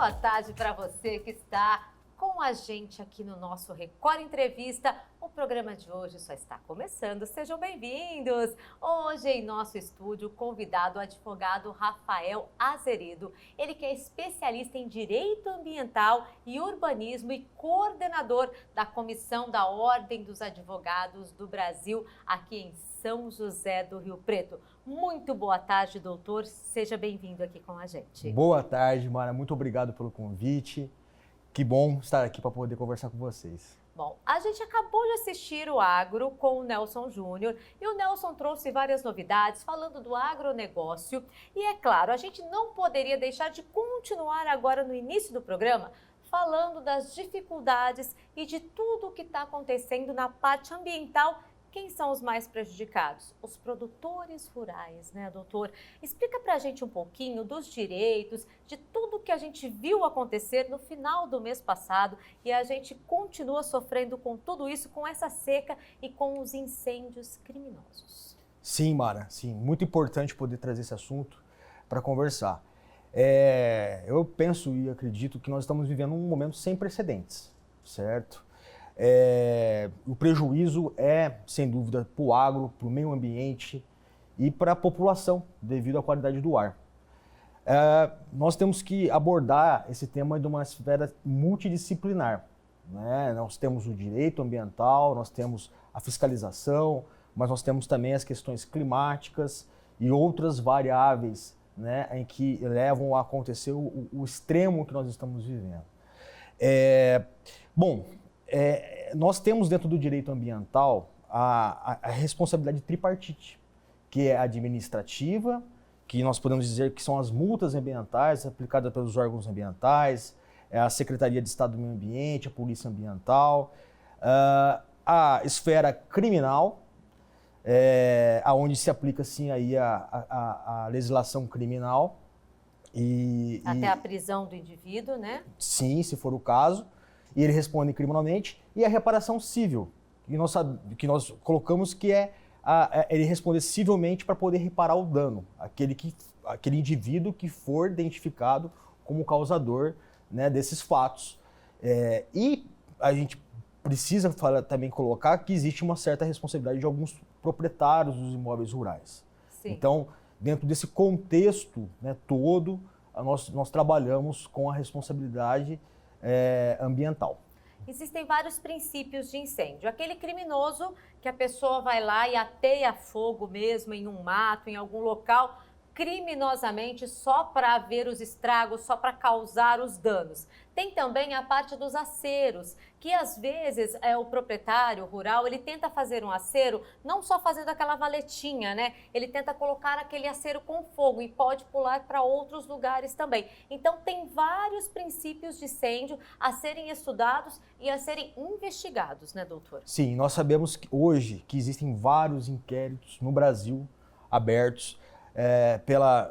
Boa tarde para você que está com a gente aqui no nosso Record Entrevista. O programa de hoje só está começando. Sejam bem-vindos! Hoje em nosso estúdio, convidado o advogado Rafael Azeredo. Ele que é especialista em Direito Ambiental e Urbanismo e coordenador da Comissão da Ordem dos Advogados do Brasil, aqui em São José do Rio Preto. Muito boa tarde, doutor. Seja bem-vindo aqui com a gente. Boa tarde, Mara. Muito obrigado pelo convite. Que bom estar aqui para poder conversar com vocês. Bom, a gente acabou de assistir o Agro com o Nelson Júnior e o Nelson trouxe várias novidades falando do agronegócio. E é claro, a gente não poderia deixar de continuar agora no início do programa falando das dificuldades e de tudo o que está acontecendo na parte ambiental. Quem são os mais prejudicados? Os produtores rurais, né, doutor? Explica pra gente um pouquinho dos direitos, de tudo que a gente viu acontecer no final do mês passado e a gente continua sofrendo com tudo isso, com essa seca e com os incêndios criminosos. Sim, Mara, sim. Muito importante poder trazer esse assunto para conversar. Eu penso e acredito que nós estamos vivendo um momento sem precedentes, certo? O prejuízo é, sem dúvida, para o agro, para o meio ambiente e para a população, devido à qualidade do ar. Nós temos que abordar esse tema de uma esfera multidisciplinar, né? Nós temos o direito ambiental, nós temos a fiscalização, mas nós temos também as questões climáticas e outras variáveis, né, em que levam a acontecer o extremo que nós estamos vivendo. Nós temos dentro do direito ambiental a responsabilidade tripartite, que é administrativa, que nós podemos dizer que são as multas ambientais aplicadas pelos órgãos ambientais, a Secretaria de Estado do Meio Ambiente, a Polícia Ambiental, a esfera criminal, aonde se aplica sim aí a legislação criminal. Até a prisão do indivíduo, né? Sim, se for o caso. E ele responde criminalmente, e a reparação civil, que nós colocamos que é ele responder civilmente para poder reparar o dano, aquele indivíduo que for identificado como causador, né, desses fatos. E a gente precisa também colocar que existe uma certa responsabilidade de alguns proprietários dos imóveis rurais. Sim. Então, dentro desse contexto, né, todo, nós trabalhamos com a responsabilidade ambiental. Existem vários princípios de incêndio. Aquele criminoso que a pessoa vai lá e ateia fogo mesmo em um mato, em algum local, criminosamente só para ver os estragos, só para causar os danos. Tem também a parte dos aceros, que às vezes o proprietário rural, ele tenta fazer um acero, não só fazendo aquela valetinha, né? Ele tenta colocar aquele acero com fogo e pode pular para outros lugares também. Então tem vários princípios de incêndio a serem estudados e a serem investigados, né, doutor? Sim, nós sabemos que hoje que existem vários inquéritos no Brasil abertos, pela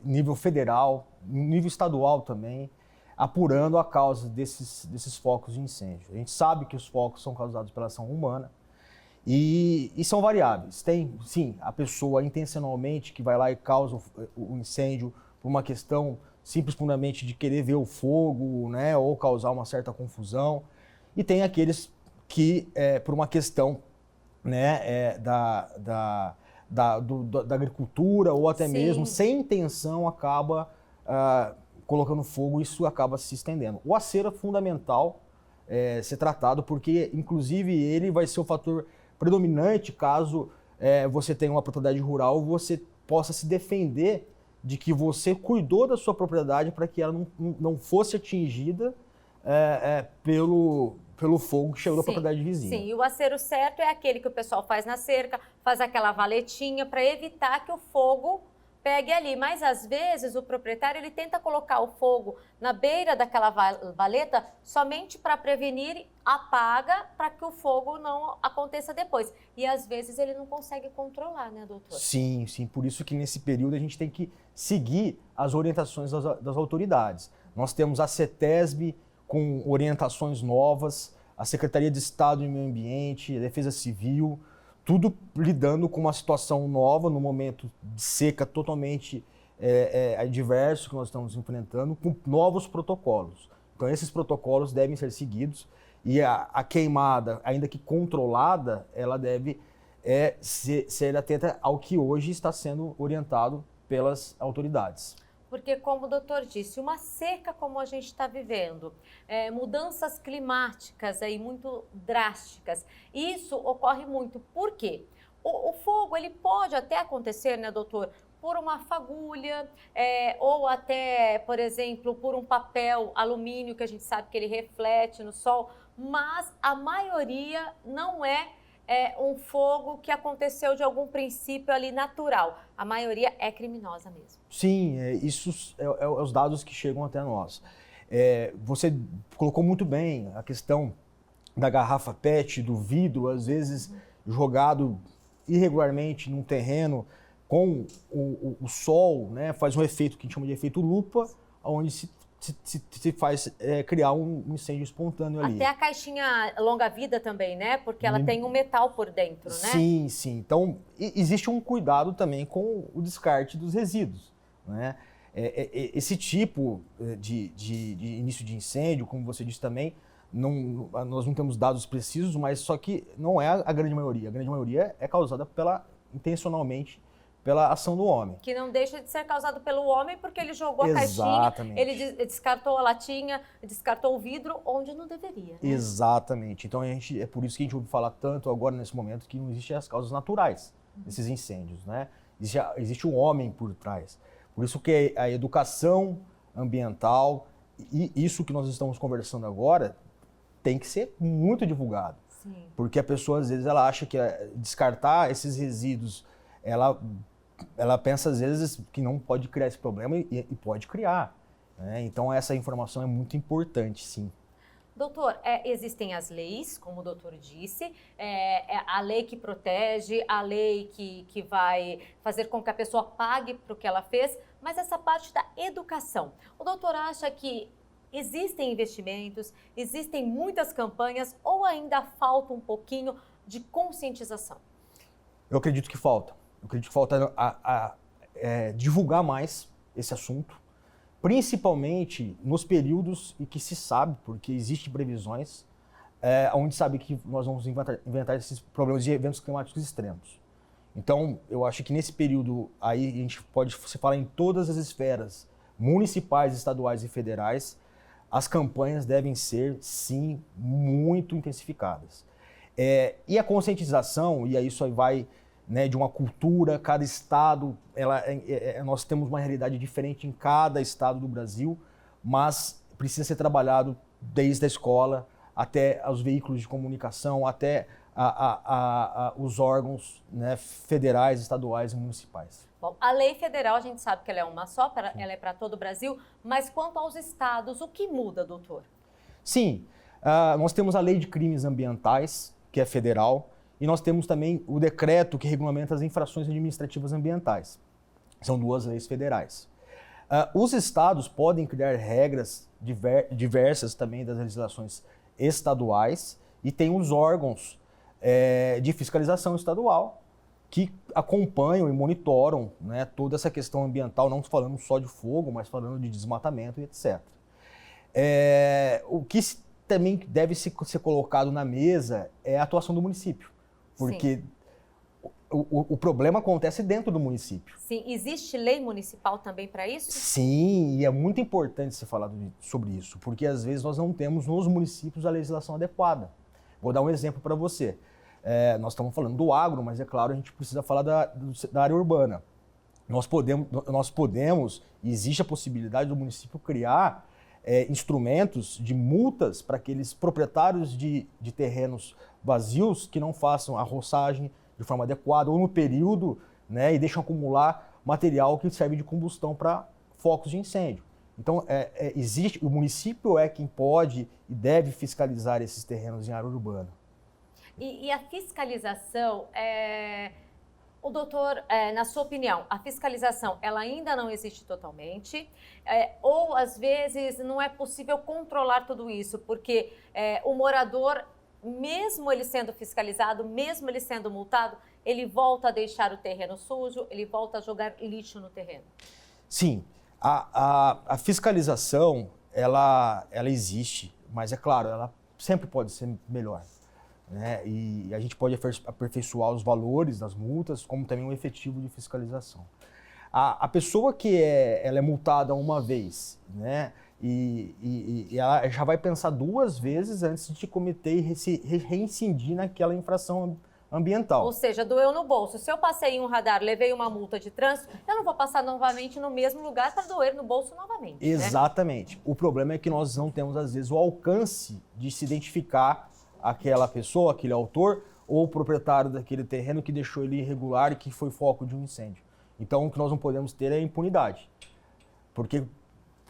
nível federal, nível estadual também, apurando a causa desses focos de incêndio. A gente sabe que os focos são causados pela ação humana e são variáveis. Tem, sim, a pessoa intencionalmente que vai lá e causa o incêndio por uma questão simples, puramente de querer ver o fogo, né, ou causar uma certa confusão. E tem aqueles que, por uma questão, né, da agricultura ou até mesmo sem intenção acaba colocando fogo e isso acaba se estendendo. O acero é fundamental ser tratado porque inclusive ele vai ser o fator predominante caso você tenha uma propriedade rural, você possa se defender de que você cuidou da sua propriedade para que ela não fosse atingida pelo fogo que chegou da propriedade vizinha. Sim, e o acero certo é aquele que o pessoal faz na cerca, faz aquela valetinha para evitar que o fogo pegue ali. Mas às vezes o proprietário ele tenta colocar o fogo na beira daquela valeta somente para prevenir, apaga para que o fogo não aconteça depois. E às vezes ele não consegue controlar, né, doutor? Sim, sim. Por isso que nesse período a gente tem que seguir as orientações das autoridades. Nós temos a CETESB, com orientações novas, a Secretaria de Estado do Meio Ambiente, a Defesa Civil, tudo lidando com uma situação nova, no momento de seca totalmente adverso que nós estamos enfrentando com novos protocolos. Então, esses protocolos devem ser seguidos e a queimada, ainda que controlada, ela deve ser atenta ao que hoje está sendo orientado pelas autoridades. Porque, como o doutor disse, uma seca como a gente está vivendo, mudanças climáticas aí muito drásticas, isso ocorre muito. Por quê? O fogo, ele pode até acontecer, né, doutor, por uma fagulha, ou até, por exemplo, por um papel alumínio, que a gente sabe que ele reflete no sol, mas a maioria não é um fogo que aconteceu de algum princípio ali natural. A maioria é criminosa mesmo. Sim, isso é os dados que chegam até nós. Você colocou muito bem a questão da garrafa PET, do vidro, às vezes jogado irregularmente num terreno com o sol, né, faz um efeito que a gente chama de efeito lupa, onde se faz criar um incêndio espontâneo ali. Até a caixinha longa-vida também, né? Porque ela tem um metal por dentro, né? Sim, sim. Então, existe um cuidado também com o descarte dos resíduos, né? Esse tipo de início de incêndio, como você disse também, nós não temos dados precisos, mas só que não é a grande maioria. A grande maioria é causada intencionalmente pela ação do homem. Que não deixa de ser causado pelo homem porque ele jogou a Exatamente. caixinha, ele descartou a latinha, descartou o vidro onde não deveria. Né? Exatamente. Então é por isso que a gente ouve falar tanto agora nesse momento que não existem as causas naturais desses incêndios, né? Existe um homem por trás. Por isso que a educação ambiental e isso que nós estamos conversando agora tem que ser muito divulgado. Sim. Porque a pessoa às vezes ela acha que descartar esses resíduos, ela pensa às vezes que não pode criar esse problema e pode criar, né? Então essa informação é muito importante, sim. Doutor, existem as leis, como o doutor disse, a lei que protege, a lei que vai fazer com que a pessoa pague para o que ela fez, mas essa parte da educação. O doutor acha que existem investimentos, existem muitas campanhas ou ainda falta um pouquinho de conscientização? Eu acredito que falta. Eu acredito que falta divulgar mais esse assunto, principalmente nos períodos em que se sabe, porque existem previsões, onde sabe que nós vamos inventar esses problemas de eventos climáticos extremos. Então, eu acho que nesse período aí a gente pode se falar em todas as esferas, municipais, estaduais e federais, as campanhas devem ser, sim, muito intensificadas. E a conscientização, e aí isso aí vai, né, de uma cultura, cada estado, nós temos uma realidade diferente em cada estado do Brasil, mas precisa ser trabalhado desde a escola até os veículos de comunicação, até os órgãos, né, federais, estaduais e municipais. Bom, a lei federal, a gente sabe que ela é uma só, ela é para todo o Brasil, mas quanto aos estados, o que muda, doutor? Sim, nós temos a Lei de Crimes Ambientais, que é federal, e nós temos também o decreto que regulamenta as infrações administrativas ambientais. São duas leis federais. Os estados podem criar regras diversas também das legislações estaduais e tem os órgãos de fiscalização estadual que acompanham e monitoram, né, toda essa questão ambiental, não falando só de fogo, mas falando de desmatamento e etc. O que também deve ser colocado na mesa é a atuação do município. Porque o problema acontece dentro do município. Sim, existe lei municipal também para isso? Sim, e é muito importante você falar sobre isso, porque às vezes nós não temos nos municípios a legislação adequada. Vou dar um exemplo para você. Nós estamos falando do agro, mas é claro, a gente precisa falar da área urbana. Nós podemos, e existe a possibilidade do município criar instrumentos de multas para aqueles proprietários de terrenos vazios que não façam a roçagem de forma adequada ou no período, né, e deixam acumular material que serve de combustão para focos de incêndio. Então, o município é quem pode e deve fiscalizar esses terrenos em área urbana. E a fiscalização, o doutor, na sua opinião, a fiscalização ela ainda não existe totalmente? Ou, às vezes, não é possível controlar tudo isso, porque o morador, mesmo ele sendo fiscalizado, mesmo ele sendo multado, ele volta a deixar o terreno sujo, ele volta a jogar lixo no terreno? Sim, a fiscalização, ela existe, mas é claro, ela sempre pode ser melhor, né? E a gente pode aperfeiçoar os valores das multas, como também o efetivo de fiscalização. A pessoa que ela é multada uma vez, né? E ela já vai pensar 2 vezes antes de cometer e reincidir naquela infração ambiental. Ou seja, doeu no bolso. Se eu passei em um radar, levei uma multa de trânsito, eu não vou passar novamente no mesmo lugar para doer no bolso novamente. Exatamente. Né? O problema é que nós não temos, às vezes, o alcance de se identificar aquela pessoa, aquele autor ou o proprietário daquele terreno que deixou ele irregular e que foi foco de um incêndio. Então, o que nós não podemos ter é impunidade. Porque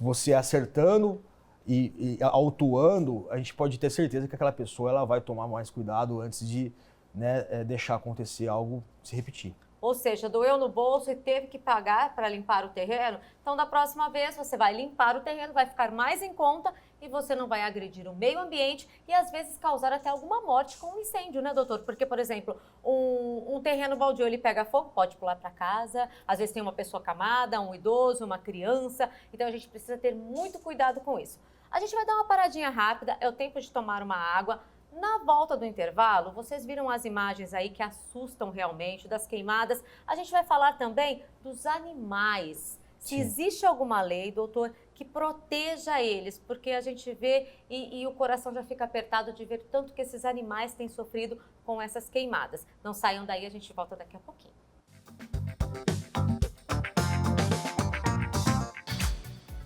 você acertando e autuando, a gente pode ter certeza que aquela pessoa ela vai tomar mais cuidado antes de, né, deixar acontecer algo se repetir. Ou seja, doeu no bolso e teve que pagar para limpar o terreno, então da próxima vez você vai limpar o terreno, vai ficar mais em conta e você não vai agredir o meio ambiente e às vezes causar até alguma morte com um incêndio, né, doutor? Porque, por exemplo, um terreno baldio, ele pega fogo, pode pular para casa, às vezes tem uma pessoa acamada, um idoso, uma criança, então a gente precisa ter muito cuidado com isso. A gente vai dar uma paradinha rápida, é o tempo de tomar uma água. Na volta do intervalo, vocês viram as imagens aí que assustam realmente, das queimadas. A gente vai falar também dos animais. Se existe alguma lei, doutor, que proteja eles, porque a gente vê e o coração já fica apertado de ver tanto que esses animais têm sofrido com essas queimadas. Não saiam daí, a gente volta daqui a pouquinho.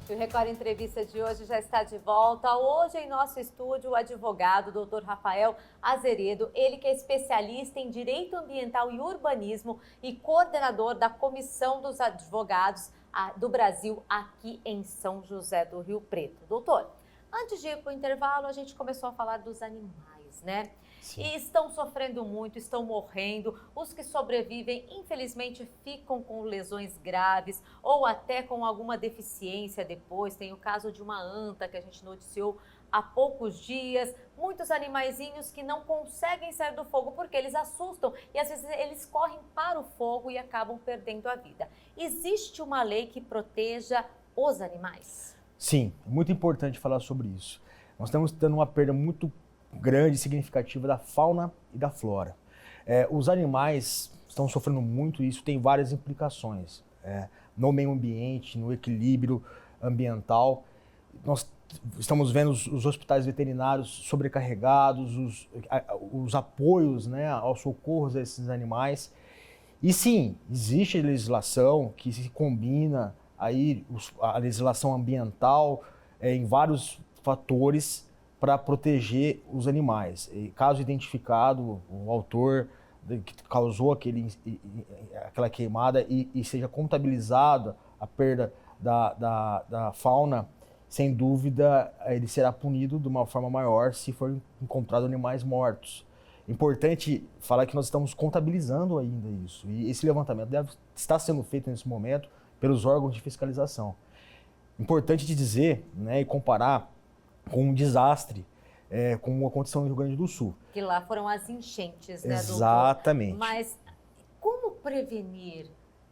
O Record Entrevista de hoje já está de volta. Hoje em nosso estúdio o advogado Dr. Rafael Azeredo, ele que é especialista em Direito Ambiental e Urbanismo e coordenador da Comissão dos Advogados do Brasil aqui em São José do Rio Preto. Doutor, antes de ir para o intervalo, a gente começou a falar dos animais, né? Sim. E estão sofrendo muito, estão morrendo. Os que sobrevivem, infelizmente, ficam com lesões graves ou até com alguma deficiência depois. Tem o caso de uma anta que a gente noticiou há poucos dias. Muitos animaizinhos que não conseguem sair do fogo porque eles assustam e às vezes eles correm para o fogo e acabam perdendo a vida. Existe uma lei que proteja os animais? Sim, é muito importante falar sobre isso. Nós estamos tendo uma perda muito grande e significativa da fauna e da flora. Os animais estão sofrendo muito e isso tem várias implicações no meio ambiente, no equilíbrio ambiental. Nós estamos vendo os hospitais veterinários sobrecarregados, os apoios, né, aos socorros a esses animais. E sim, existe legislação que se combina aí a legislação ambiental em vários fatores para proteger os animais. E caso identificado o autor que causou aquela queimada e seja contabilizada a perda da fauna, sem dúvida ele será punido de uma forma maior se for encontrado animais mortos. Importante falar que nós estamos contabilizando ainda isso e esse levantamento deve estar sendo feito nesse momento pelos órgãos de fiscalização. Importante de dizer, né, e comparar com um desastre como aconteceu no Rio Grande do Sul. Que lá foram as enchentes, né, doutor? Exatamente. Mas como prevenir?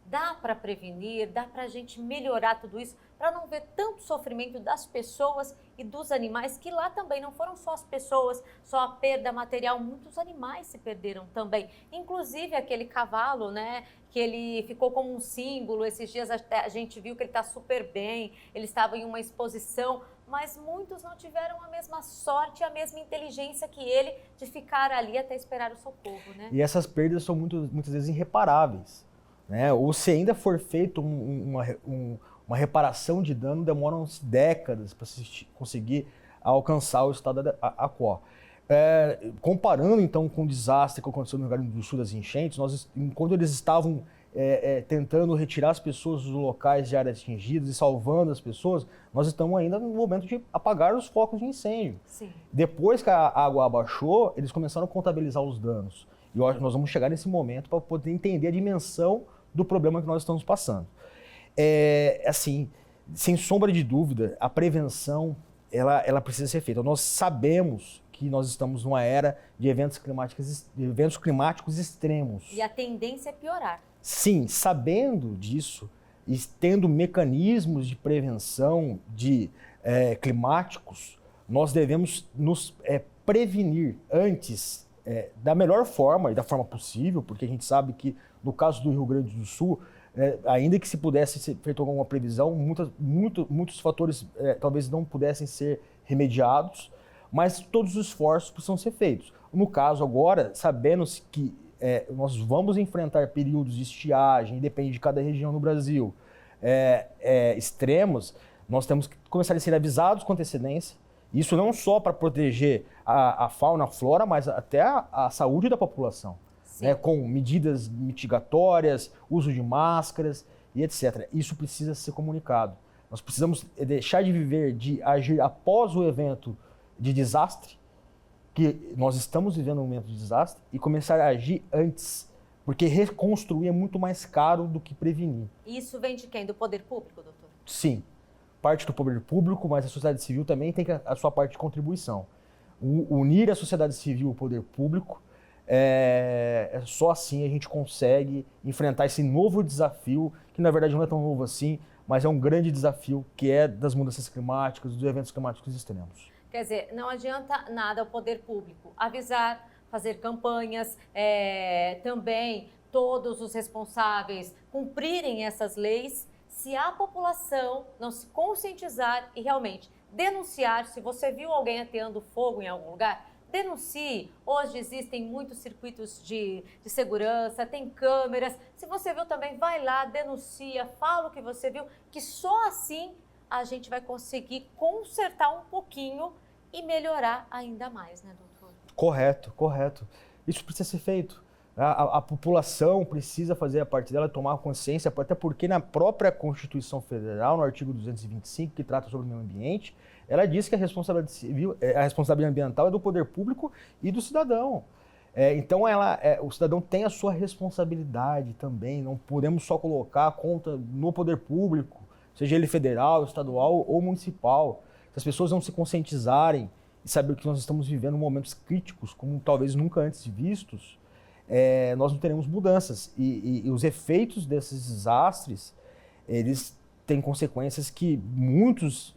Dá para prevenir? Dá para a gente melhorar tudo isso para não ver tanto sofrimento das pessoas e dos animais, que lá também não foram só as pessoas, só a perda material, muitos animais se perderam também. Inclusive aquele cavalo, né, que ele ficou como um símbolo. Esses dias a gente viu que ele está super bem, ele estava em uma exposição, mas muitos não tiveram a mesma sorte, a mesma inteligência que ele de ficar ali até esperar o socorro, né? E essas perdas são muitas vezes irreparáveis, né? Ou se ainda for feito uma reparação de dano, demoram décadas para se conseguir alcançar o estado atual. Comparando então com o desastre que aconteceu no Rio Grande do Sul das enchentes, enquanto eles estavam tentando retirar as pessoas dos locais de áreas atingidas e salvando as pessoas, nós estamos ainda no momento de apagar os focos de incêndio. Sim. Depois que a água abaixou, eles começaram a contabilizar os danos. E nós vamos chegar nesse momento para poder entender a dimensão do problema que nós estamos passando. Assim, sem sombra de dúvida, a prevenção ela precisa ser feita. Nós sabemos que nós estamos numa era de eventos climáticos extremos. E a tendência é piorar. Sim, sabendo disso, e tendo mecanismos de prevenção climáticos, nós devemos nos prevenir antes da melhor forma e da forma possível, porque a gente sabe que no caso do Rio Grande do Sul, ainda que se pudesse ser feita alguma previsão, muitos fatores talvez não pudessem ser remediados, mas todos os esforços precisam ser feitos. No caso agora, sabendo que nós vamos enfrentar períodos de estiagem, depende de cada região no Brasil, extremos, nós temos que começar a ser avisados com antecedência. Isso não só para proteger a fauna, a flora, mas até a saúde da população, né, com medidas mitigatórias, uso de máscaras e etc. Isso precisa ser comunicado. Nós precisamos deixar de viver, de agir após o evento de desastre, que nós estamos vivendo um momento de desastre, e começar a agir antes, porque reconstruir é muito mais caro do que prevenir. Isso vem de quem? Do poder público, doutor? Sim, parte do poder público, mas a sociedade civil também tem a sua parte de contribuição. Unir a sociedade civil ao poder público, só assim a gente consegue enfrentar esse novo desafio, que na verdade não é tão novo assim, mas é um grande desafio, que é das mudanças climáticas, dos eventos climáticos extremos. Quer dizer, não adianta nada o poder público avisar, fazer campanhas, também todos os responsáveis cumprirem essas leis, se a população não se conscientizar e realmente denunciar. Se você viu alguém ateando fogo em algum lugar, denuncie. Hoje existem muitos circuitos de segurança, tem câmeras. Se você viu também, vai lá, denuncia, fala o que você viu, que só assim a gente vai conseguir consertar um pouquinho e melhorar ainda mais, né, doutor? Correto, correto. Isso precisa ser feito. A população precisa fazer a parte dela, tomar consciência, até porque na própria Constituição Federal, no artigo 225, que trata sobre o meio ambiente, ela diz que a responsabilidade ambiental é do poder público e do cidadão. Então o cidadão tem a sua responsabilidade também, não podemos só colocar a conta no poder público, seja ele federal, estadual ou municipal. Se as pessoas não se conscientizarem e saber que nós estamos vivendo momentos críticos, como talvez nunca antes vistos, nós não teremos mudanças. E os efeitos desses desastres, eles têm consequências que muitos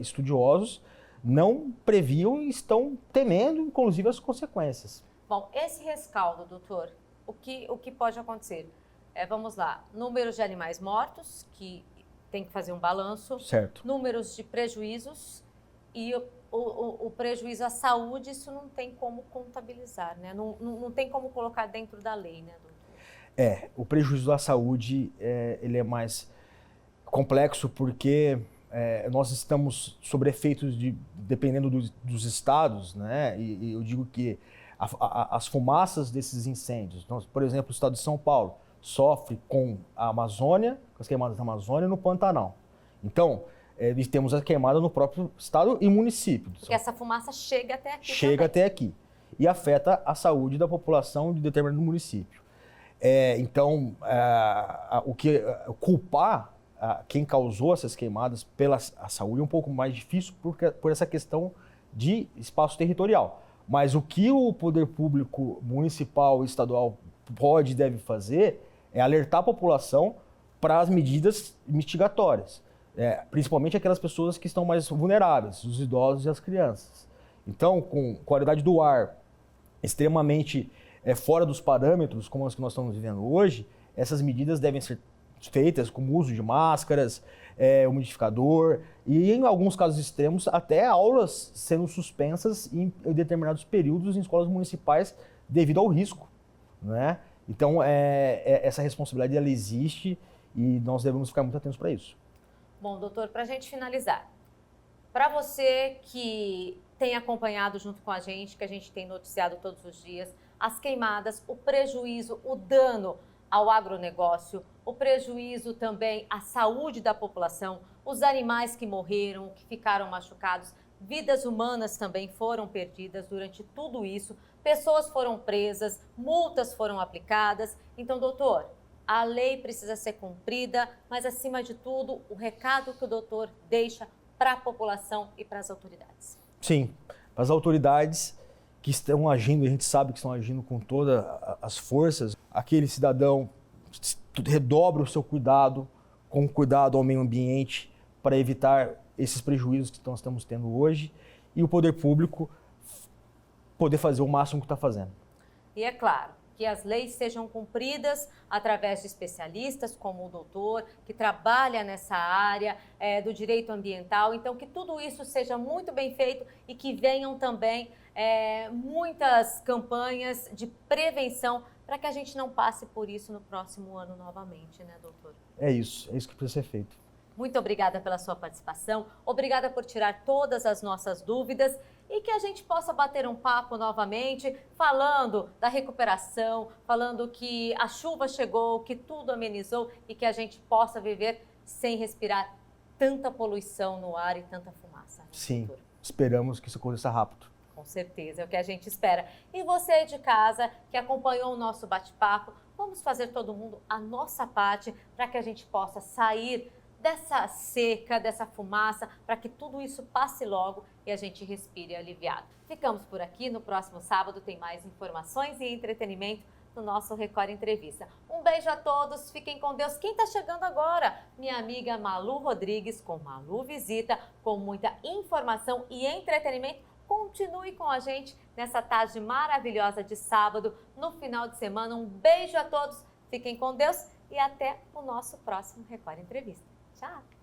estudiosos não previam e estão temendo, inclusive, as consequências. Bom, esse rescaldo, doutor, o que pode acontecer? Vamos lá, números de animais mortos, que tem que fazer um balanço, certo. Números de prejuízos e o prejuízo à saúde, isso não tem como contabilizar, né? Não tem como colocar dentro da lei, né, doutor? O prejuízo à saúde ele é mais complexo porque nós estamos sob efeitos dependendo dos estados, né? E eu digo que as fumaças desses incêndios, então, por exemplo, o estado de São Paulo sofre com a Amazônia, com as queimadas da Amazônia e no Pantanal. Então, temos a queimada no próprio estado e município. Porque essa fumaça chega até aqui. Chega até aqui e afeta a saúde da população de determinado município. Então, culpar quem causou essas queimadas pela saúde é um pouco mais difícil por essa questão de espaço territorial. Mas o que o poder público municipal e estadual pode e deve fazer é alertar a população para as medidas mitigatórias, principalmente aquelas pessoas que estão mais vulneráveis, os idosos e as crianças. Então, com qualidade do ar extremamente fora dos parâmetros, como as que nós estamos vivendo hoje, essas medidas devem ser feitas com o uso de máscaras, umidificador e, em alguns casos extremos, até aulas sendo suspensas em determinados períodos em escolas municipais devido ao risco, né? Então, essa responsabilidade ela existe e nós devemos ficar muito atentos para isso. Bom, doutor, para a gente finalizar, para você que tem acompanhado junto com a gente, que a gente tem noticiado todos os dias, as queimadas, o prejuízo, o dano ao agronegócio, o prejuízo também à saúde da população, os animais que morreram, que ficaram machucados, vidas humanas também foram perdidas durante tudo isso, pessoas foram presas, multas foram aplicadas. Então, doutor, a lei precisa ser cumprida, mas, acima de tudo, o recado que o doutor deixa para a população e para as autoridades. Sim, para as autoridades que estão agindo, a gente sabe que estão agindo com todas as forças, aquele cidadão redobra o seu cuidado com cuidado ao meio ambiente para evitar esses prejuízos que nós estamos tendo hoje e o poder público poder fazer o máximo que está fazendo. E é claro, que as leis sejam cumpridas através de especialistas como o doutor, que trabalha nessa área do direito ambiental. Então, que tudo isso seja muito bem feito e que venham também muitas campanhas de prevenção para que a gente não passe por isso no próximo ano novamente, né, doutor? É isso que precisa ser feito. Muito obrigada pela sua participação, obrigada por tirar todas as nossas dúvidas e que a gente possa bater um papo novamente, falando da recuperação, falando que a chuva chegou, que tudo amenizou e que a gente possa viver sem respirar tanta poluição no ar e tanta fumaça. Né, sim, doutor? Esperamos que isso aconteça rápido. Com certeza, é o que a gente espera. E você de casa que acompanhou o nosso bate-papo, vamos fazer todo mundo a nossa parte para que a gente possa sair dessa seca, dessa fumaça, para que tudo isso passe logo e a gente respire aliviado. Ficamos por aqui, no próximo sábado tem mais informações e entretenimento no nosso Record Entrevista. Um beijo a todos, fiquem com Deus. Quem está chegando agora? Minha amiga Malu Rodrigues com Malu Visita, com muita informação e entretenimento. Continue com a gente nessa tarde maravilhosa de sábado, no final de semana. Um beijo a todos, fiquem com Deus e até o nosso próximo Record Entrevista. Tchau!